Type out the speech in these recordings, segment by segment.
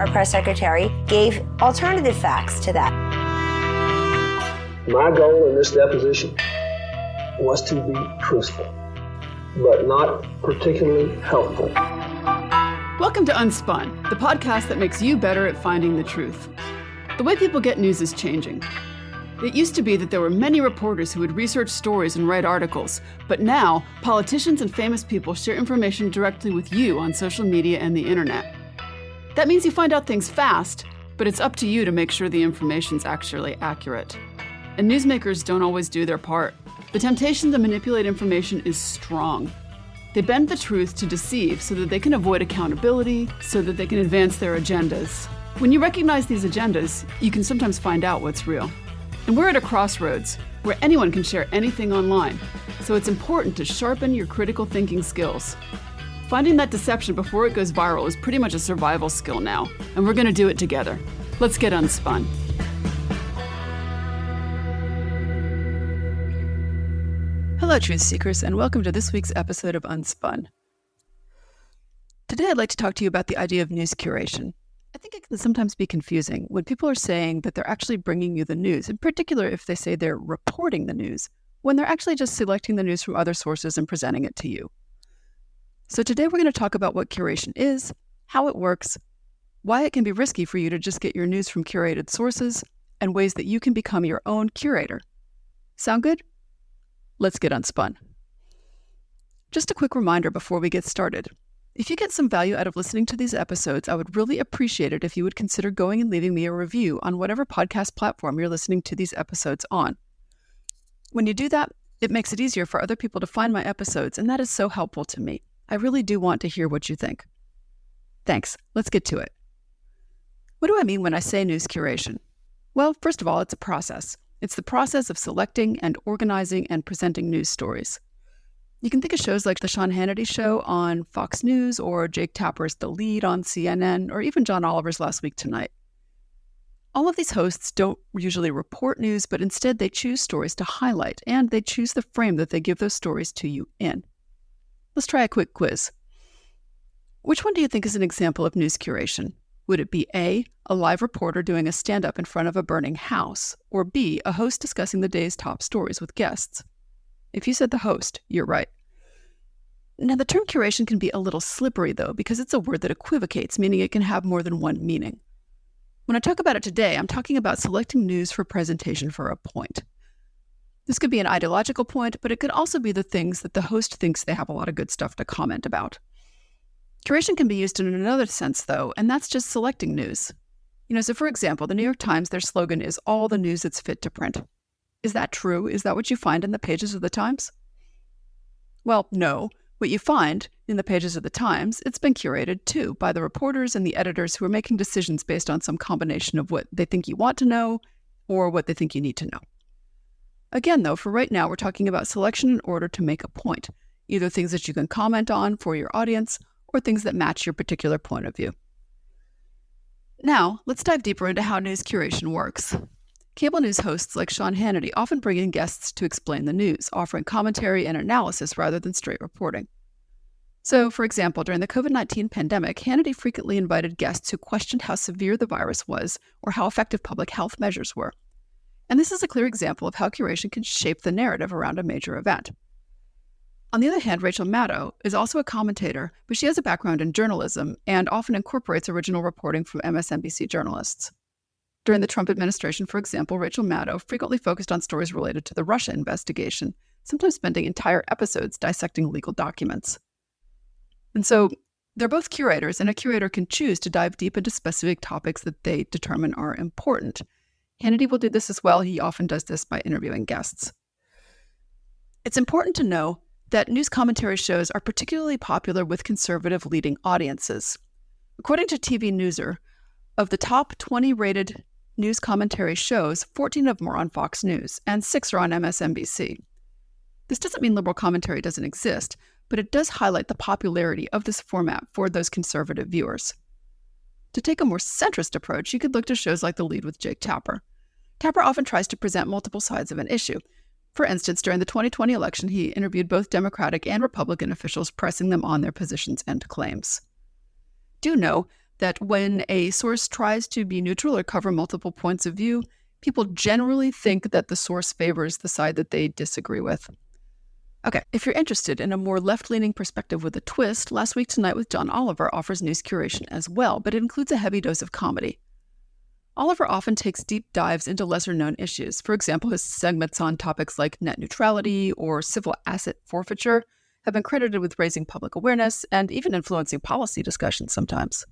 our press secretary, gave alternative facts to that. My goal in this deposition was to be truthful, but not particularly helpful. Welcome to UnSpun, the podcast that makes you better at finding the truth. The way people get news is changing. It used to be that there were many reporters who would research stories and write articles, but now politicians and famous people share information directly with you on social media and the internet. That means you find out things fast, but it's up to you to make sure the information's actually accurate. And newsmakers don't always do their part. The temptation to manipulate information is strong. They bend the truth to deceive so that they can avoid accountability, so that they can advance their agendas. When you recognize these agendas, you can sometimes find out what's real. And we're at a crossroads where anyone can share anything online, so it's important to sharpen your critical thinking skills. Finding that deception before it goes viral is pretty much a survival skill now, and we're going to do it together. Let's get unspun. Hello, truth seekers, and welcome to this week's episode of UnSpun. Today, I'd like to talk to you about the idea of news curation. I think it can sometimes be confusing when people are saying that they're actually bringing you the news, in particular if they say they're reporting the news, when they're actually just selecting the news from other sources and presenting it to you. So today we're going to talk about what curation is, how it works, why it can be risky for you to just get your news from curated sources, and ways that you can become your own curator. Sound good? Let's get unspun. Just a quick reminder before we get started. If you get some value out of listening to these episodes, I would really appreciate it if you would consider going and leaving me a review on whatever podcast platform you're listening to these episodes on. When you do that, it makes it easier for other people to find my episodes, and that is so helpful to me. I really do want to hear what you think. Thanks. Let's get to it. What do I mean when I say news curation? Well, first of all, it's a process. It's the process of selecting and organizing and presenting news stories. You can think of shows like the Sean Hannity Show on Fox News, or Jake Tapper's The Lead on CNN, or even John Oliver's Last Week Tonight. All of these hosts don't usually report news, but instead they choose stories to highlight, and they choose the frame that they give those stories to you in. Let's try a quick quiz. Which one do you think is an example of news curation? Would it be A, a live reporter doing a stand-up in front of a burning house, or B, a host discussing the day's top stories with guests? If you said the host, you're right. Now, the term curation can be a little slippery, though, because it's a word that equivocates, meaning it can have more than one meaning. When I talk about it today, I'm talking about selecting news for presentation for a point. This could be an ideological point, but it could also be the things that the host thinks they have a lot of good stuff to comment about. Curation can be used in another sense, though, and that's just selecting news. So for example, the New York Times, their slogan is all the news that's fit to print. Is that true? Is that what you find in the pages of the Times? Well, no. What you find in the pages of the Times, it's been curated too by the reporters and the editors who are making decisions based on some combination of what they think you want to know or what they think you need to know. Again, though, for right now, we're talking about selection in order to make a point, either things that you can comment on for your audience or things that match your particular point of view. Now, let's dive deeper into how news curation works. Cable news hosts like Sean Hannity often bring in guests to explain the news, offering commentary and analysis rather than straight reporting. So, for example, during the COVID-19 pandemic, Hannity frequently invited guests who questioned how severe the virus was or how effective public health measures were. And this is a clear example of how curation can shape the narrative around a major event. On the other hand, Rachel Maddow is also a commentator, but she has a background in journalism and often incorporates original reporting from MSNBC journalists. During the Trump administration, for example, Rachel Maddow frequently focused on stories related to the Russia investigation, sometimes spending entire episodes dissecting legal documents. And so they're both curators, and a curator can choose to dive deep into specific topics that they determine are important. Hannity will do this as well. He often does this by interviewing guests. It's important to know that news commentary shows are particularly popular with conservative leading audiences. According to TV Newser, of the top 20 rated news commentary shows, 14 of them are on Fox News, and 6 are on MSNBC. This doesn't mean liberal commentary doesn't exist, but it does highlight the popularity of this format for those conservative viewers. To take a more centrist approach, you could look to shows like The Lead with Jake Tapper. Tapper often tries to present multiple sides of an issue. For instance, during the 2020 election, he interviewed both Democratic and Republican officials, pressing them on their positions and claims. Do know that when a source tries to be neutral or cover multiple points of view, people generally think that the source favors the side that they disagree with. Okay, if you're interested in a more left-leaning perspective with a twist, Last Week Tonight with John Oliver offers news curation as well, but it includes a heavy dose of comedy. Oliver often takes deep dives into lesser-known issues. For example, his segments on topics like net neutrality or civil asset forfeiture have been credited with raising public awareness and even influencing policy discussions sometimes.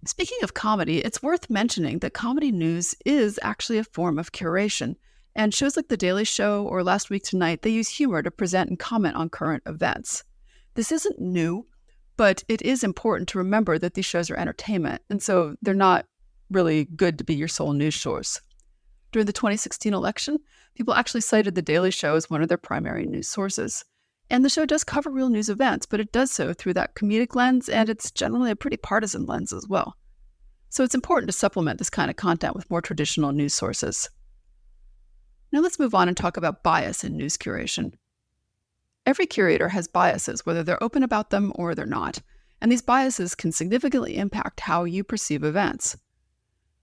Speaking of comedy, it's worth mentioning that comedy news is actually a form of curation, and shows like The Daily Show or Last Week Tonight, they use humor to present and comment on current events. This isn't new, but it is important to remember that these shows are entertainment, and so they're not really good to be your sole news source. During the 2016 election, people actually cited The Daily Show as one of their primary news sources. And the show does cover real news events, but it does so through that comedic lens, and it's generally a pretty partisan lens as well. So it's important to supplement this kind of content with more traditional news sources. Now let's move on and talk about bias in news curation. Every curator has biases, whether they're open about them or they're not, and these biases can significantly impact how you perceive events.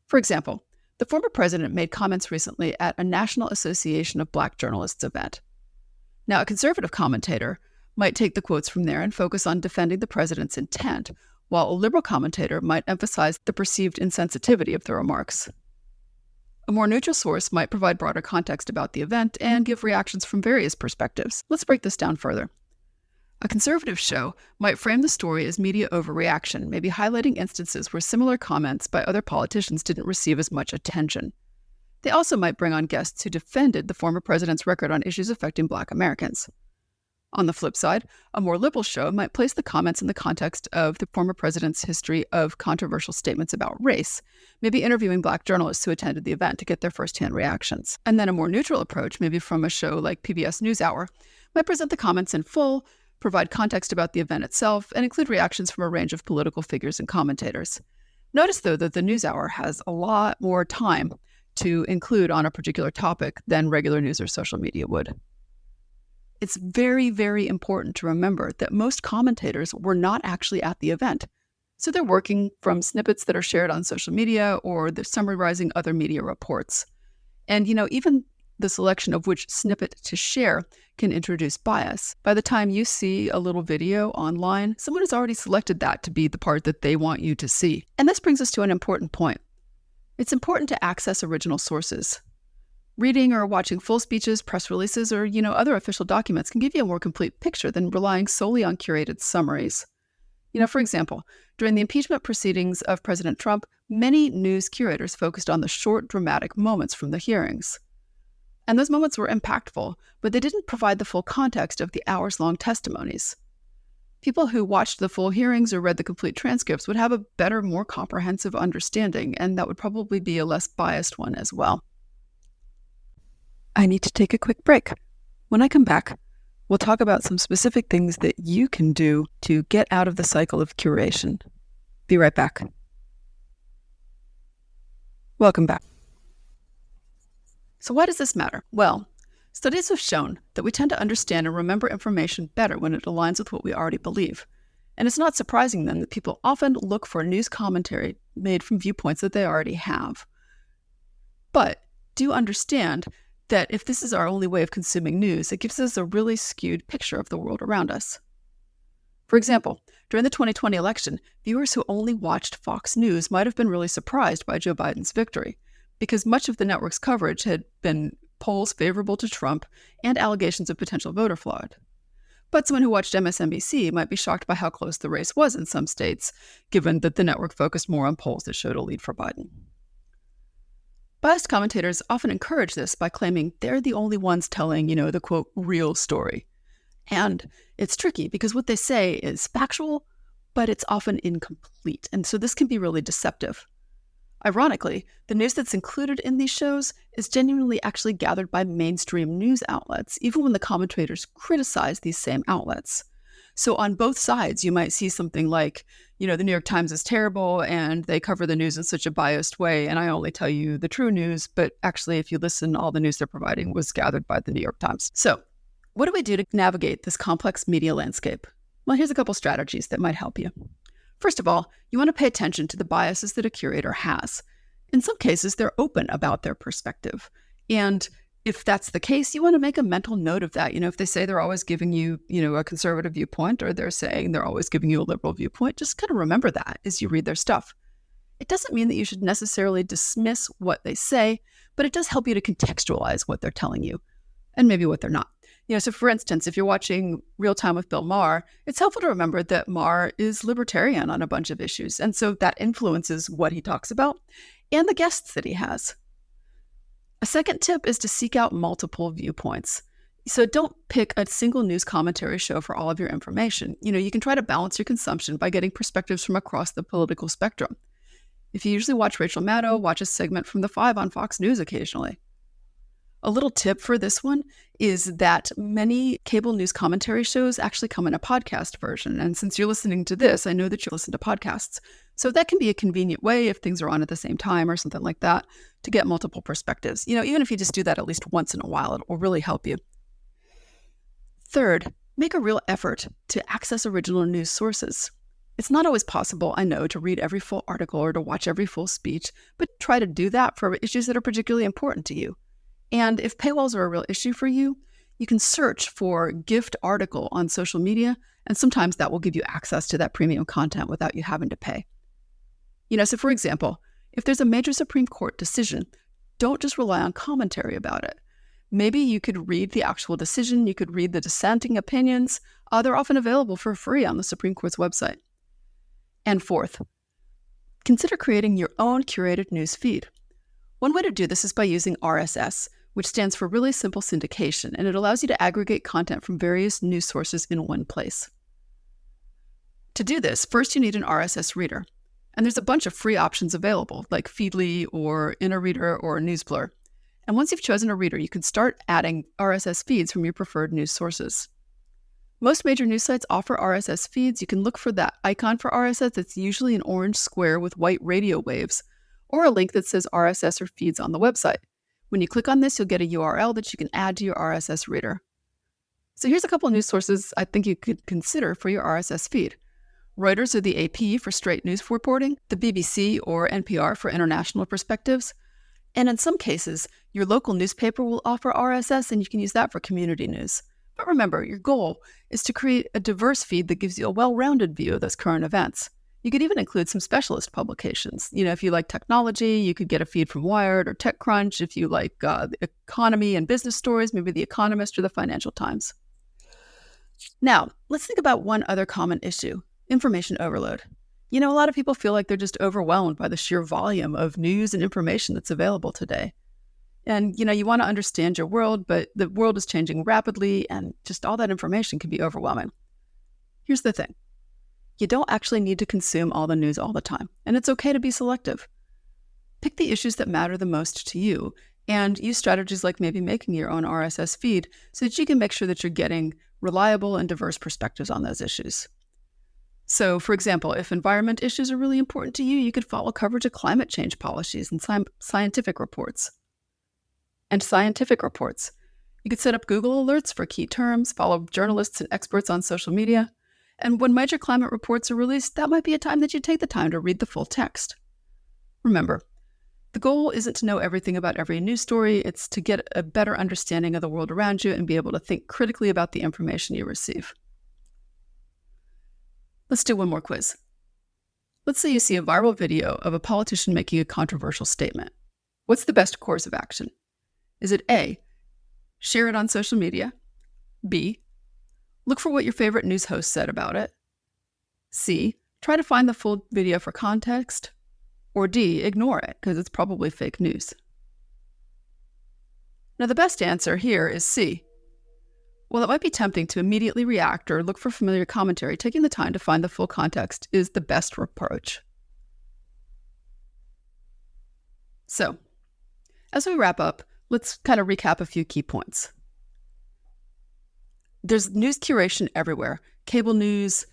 For example, the former president made comments recently at a National Association of Black Journalists event. Now, a conservative commentator might take the quotes from there and focus on defending the president's intent, while a liberal commentator might emphasize the perceived insensitivity of the remarks. A more neutral source might provide broader context about the event and give reactions from various perspectives. Let's break this down further. A conservative show might frame the story as media overreaction, maybe highlighting instances where similar comments by other politicians didn't receive as much attention. They also might bring on guests who defended the former president's record on issues affecting Black Americans. On the flip side, a more liberal show might place the comments in the context of the former president's history of controversial statements about race, maybe interviewing Black journalists who attended the event to get their firsthand reactions. And then a more neutral approach, maybe from a show like PBS NewsHour, might present the comments in full, provide context about the event itself, and include reactions from a range of political figures and commentators. Notice, though, that the NewsHour has a lot more time to include on a particular topic than regular news or social media would. It's very, very important to remember that most commentators were not actually at the event. So they're working from snippets that are shared on social media or they're summarizing other media reports. And, even the selection of which snippet to share can introduce bias. By the time you see a little video online, someone has already selected that to be the part that they want you to see. And this brings us to an important point. It's important to access original sources. Reading or watching full speeches, press releases, or, other official documents can give you a more complete picture than relying solely on curated summaries. For example, during the impeachment proceedings of President Trump, many news curators focused on the short, dramatic moments from the hearings. And those moments were impactful, but they didn't provide the full context of the hours-long testimonies. People who watched the full hearings or read the complete transcripts would have a better, more comprehensive understanding, and that would probably be a less biased one as well. I need to take a quick break. When I come back, we'll talk about some specific things that you can do to get out of the cycle of curation. Be right back. Welcome back. So why does this matter? Well, studies have shown that we tend to understand and remember information better when it aligns with what we already believe. And it's not surprising then that people often look for news commentary made from viewpoints that they already have. But do understand that if this is our only way of consuming news, it gives us a really skewed picture of the world around us. For example, during the 2020 election, viewers who only watched Fox News might have been really surprised by Joe Biden's victory, because much of the network's coverage had been polls favorable to Trump and allegations of potential voter fraud. But someone who watched MSNBC might be shocked by how close the race was in some states, given that the network focused more on polls that showed a lead for Biden. Biased commentators often encourage this by claiming they're the only ones telling, the quote, real story. And it's tricky because what they say is factual, but it's often incomplete. And so this can be really deceptive. Ironically, the news that's included in these shows is genuinely actually gathered by mainstream news outlets, even when the commentators criticize these same outlets. So on both sides, you might see something like, the New York Times is terrible and they cover the news in such a biased way, and I only tell you the true news, but actually, if you listen, all the news they're providing was gathered by the New York Times. So what do we do to navigate this complex media landscape? Well, here's a couple strategies that might help you. First of all, you want to pay attention to the biases that a curator has. In some cases, they're open about their perspective. And if that's the case, you want to make a mental note of that. If they say they're always giving you, a conservative viewpoint, or they're saying they're always giving you a liberal viewpoint, just kind of remember that as you read their stuff. It doesn't mean that you should necessarily dismiss what they say, but it does help you to contextualize what they're telling you and maybe what they're not. So for instance, if you're watching Real Time with Bill Maher, it's helpful to remember that Maher is libertarian on a bunch of issues. And so that influences what he talks about and the guests that he has. A second tip is to seek out multiple viewpoints. So don't pick a single news commentary show for all of your information. You can try to balance your consumption by getting perspectives from across the political spectrum. If you usually watch Rachel Maddow, watch a segment from The Five on Fox News occasionally. A little tip for this one is that many cable news commentary shows actually come in a podcast version. And since you're listening to this, I know that you listen to podcasts. So that can be a convenient way if things are on at the same time or something like that to get multiple perspectives. Even if you just do that at least once in a while, it will really help you. Third, make a real effort to access original news sources. It's not always possible, I know, to read every full article or to watch every full speech, but try to do that for issues that are particularly important to you. And if paywalls are a real issue for you, you can search for gift article on social media, and sometimes that will give you access to that premium content without you having to pay. So for example, if there's a major Supreme Court decision, don't just rely on commentary about it. Maybe you could read the actual decision, you could read the dissenting opinions. They're often available for free on the Supreme Court's website. And fourth, consider creating your own curated news feed. One way to do this is by using RSS, which stands for Really Simple Syndication, and it allows you to aggregate content from various news sources in one place. To do this, first you need an RSS reader. And there's a bunch of free options available, like Feedly or InnoReader or NewsBlur. And once you've chosen a reader, you can start adding RSS feeds from your preferred news sources. Most major news sites offer RSS feeds. You can look for that icon for RSS that's usually an orange square with white radio waves, or a link that says RSS or feeds on the website. When you click on this, you'll get a URL that you can add to your RSS reader. So here's a couple of news sources I think you could consider for your RSS feed. Reuters or the AP for straight news reporting, the BBC or NPR for international perspectives, and in some cases, your local newspaper will offer RSS and you can use that for community news. But remember, your goal is to create a diverse feed that gives you a well-rounded view of those current events. You could even include some specialist publications. If you like technology, you could get a feed from Wired or TechCrunch. If you like the economy and business stories, maybe The Economist or the Financial Times. Now, let's think about one other common issue. Information overload. A lot of people feel like they're just overwhelmed by the sheer volume of news and information that's available today. And, you want to understand your world, but the world is changing rapidly and just all that information can be overwhelming. Here's the thing. You don't actually need to consume all the news all the time, and it's okay to be selective. Pick the issues that matter the most to you and use strategies like maybe making your own RSS feed so that you can make sure that you're getting reliable and diverse perspectives on those issues. So, for example, if environment issues are really important to you, you could follow coverage of climate change policies and scientific reports. You could set up Google alerts for key terms, follow journalists and experts on social media, and when major climate reports are released, that might be a time that you take the time to read the full text. Remember, the goal isn't to know everything about every news story, it's to get a better understanding of the world around you and be able to think critically about the information you receive. Let's do one more quiz. Let's say you see a viral video of a politician making a controversial statement. What's the best course of action? Is it A, share it on social media? B, look for what your favorite news host said about it? C, try to find the full video for context? Or D, ignore it because it's probably fake news? Now, the best answer here is C. While it might be tempting to immediately react or look for familiar commentary, taking the time to find the full context is the best approach. So, as we wrap up, let's kind of recap a few key points. There's news curation everywhere. Cable news,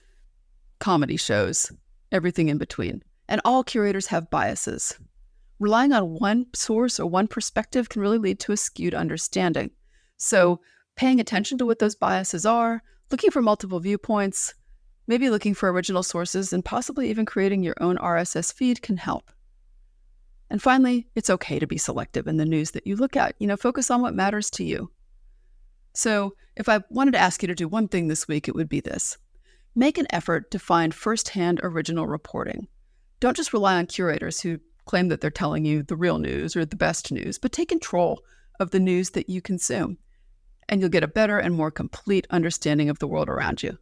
comedy shows, everything in between. And all curators have biases. Relying on one source or one perspective can really lead to a skewed understanding. So, paying attention to what those biases are, looking for multiple viewpoints, Maybe looking for original sources and possibly even creating your own RSS feed can help. And finally, it's okay to be selective in the news that you look at. Focus on what matters to you. So if I wanted to ask you to do one thing this week, it would be this. Make an effort to find firsthand original reporting. Don't just rely on curators who claim that they're telling you the real news or the best news, but take control of the news that you consume, and you'll get a better and more complete understanding of the world around you.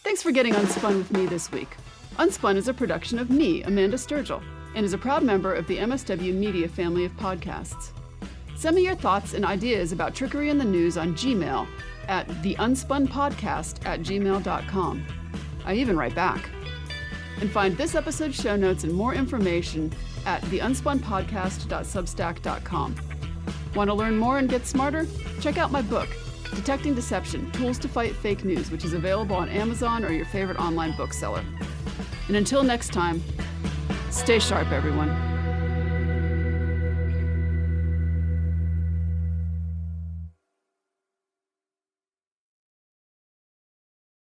Thanks for getting UnSpun with me this week. UnSpun is a production of me, Amanda Sturgill, and is a proud member of the MSW Media family of podcasts. Send me your thoughts and ideas about trickery in the news on Gmail at theunspunpodcast@gmail.com. I even write back. And find this episode's show notes and more information at theunspunpodcast.substack.com. Want to learn more and get smarter? Check out my book, Detecting Deception, Tools to Fight Fake News, which is available on Amazon or your favorite online bookseller. And until next time, stay sharp, everyone.